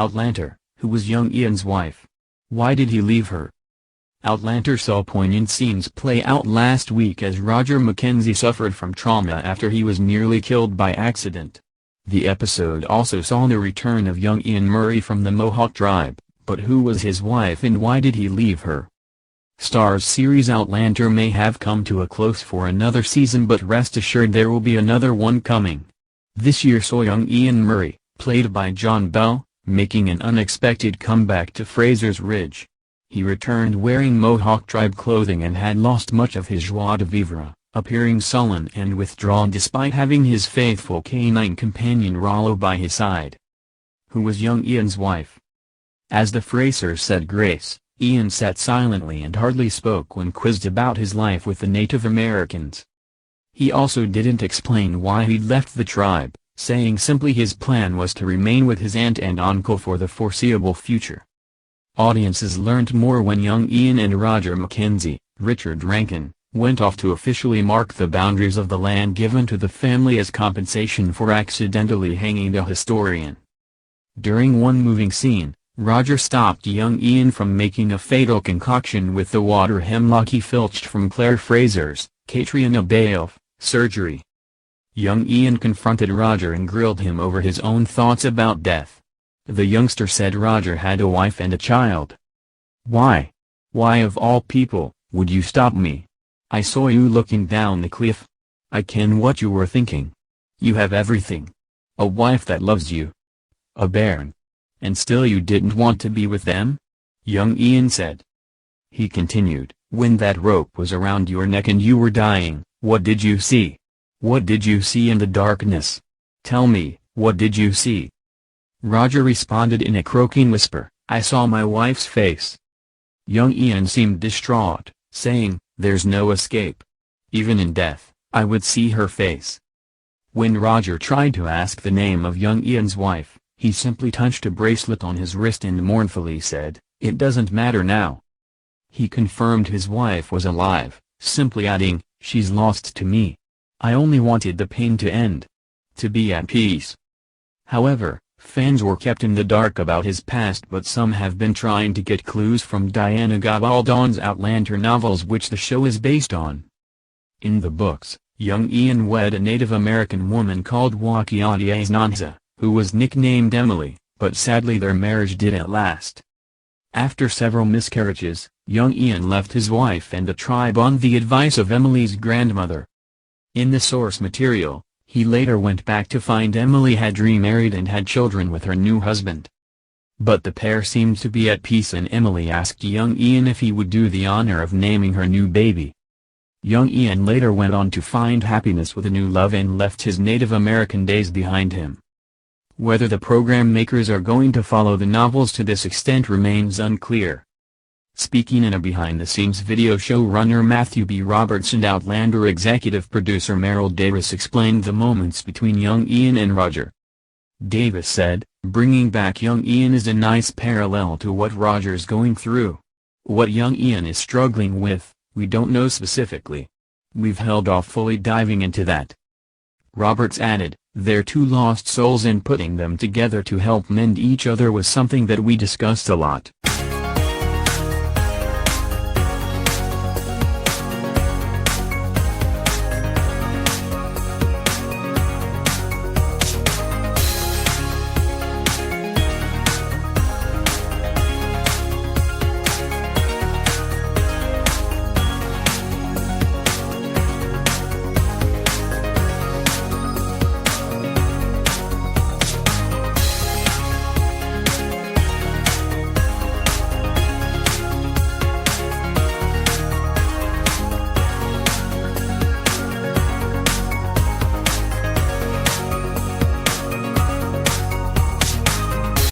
Outlander, who was young Ian's wife. Why did he leave her? Outlander saw poignant scenes play out last week as Roger Mackenzie suffered from trauma after he was nearly killed by accident. The episode also saw the return of young Ian Murray from the Mohawk tribe, but who was his wife and why did he leave her? Starz series Outlander may have come to a close for another season, but rest assured there will be another one coming. This year saw young Ian Murray, played by John Bell, making an unexpected comeback to Fraser's Ridge. He returned wearing Mohawk tribe clothing and had lost much of his joie de vivre, appearing sullen and withdrawn despite having his faithful canine companion Rollo by his side. Who was young Ian's wife? As the Frasers said grace, Ian sat silently and hardly spoke when quizzed about his life with the Native Americans. He also didn't explain why he'd left the tribe, saying simply his plan was to remain with his aunt and uncle for the foreseeable future. Audiences learned more when young Ian and Roger Mackenzie, Richard Rankin, went off to officially mark the boundaries of the land given to the family as compensation for accidentally hanging the historian. During one moving scene, Roger stopped young Ian from making a fatal concoction with the water hemlock he filched from Claire Fraser's, Katrina Balfe, surgery. Young Ian confronted Roger and grilled him over his own thoughts about death. The youngster said Roger had a wife and a child. Why? Why of all people, would you stop me? I saw you looking down the cliff. I ken what you were thinking. You have everything. A wife that loves you. A bairn. And still you didn't want to be with them? Young Ian said. He continued, when that rope was around your neck and you were dying, what did you see? What did you see in the darkness? Tell me, what did you see? Roger responded in a croaking whisper, I saw my wife's face. Young Ian seemed distraught, saying, there's no escape. Even in death, I would see her face. When Roger tried to ask the name of young Ian's wife, he simply touched a bracelet on his wrist and mournfully said, it doesn't matter now. He confirmed his wife was alive, simply adding, she's lost to me. I only wanted the pain to end. To be at peace. However, fans were kept in the dark about his past, but some have been trying to get clues from Diana Gabaldon's Outlander novels, which the show is based on. In the books, young Ian wed a Native American woman called Wakiateasnanza, who was nicknamed Emily, but sadly their marriage didn't last. After several miscarriages, young Ian left his wife and the tribe on the advice of Emily's grandmother. In the source material, he later went back to find Emily had remarried and had children with her new husband. But the pair seemed to be at peace and Emily asked young Ian if he would do the honor of naming her new baby. Young Ian later went on to find happiness with a new love and left his Native American days behind him. Whether the program makers are going to follow the novels to this extent remains unclear. Speaking in a behind-the-scenes video, showrunner Matthew B. Roberts and Outlander executive producer Merrill Davis explained the moments between young Ian and Roger. Davis said, bringing back young Ian is a nice parallel to what Roger's going through. What young Ian is struggling with, we don't know specifically. We've held off fully diving into that. Roberts added, they're two lost souls and putting them together to help mend each other was something that we discussed a lot.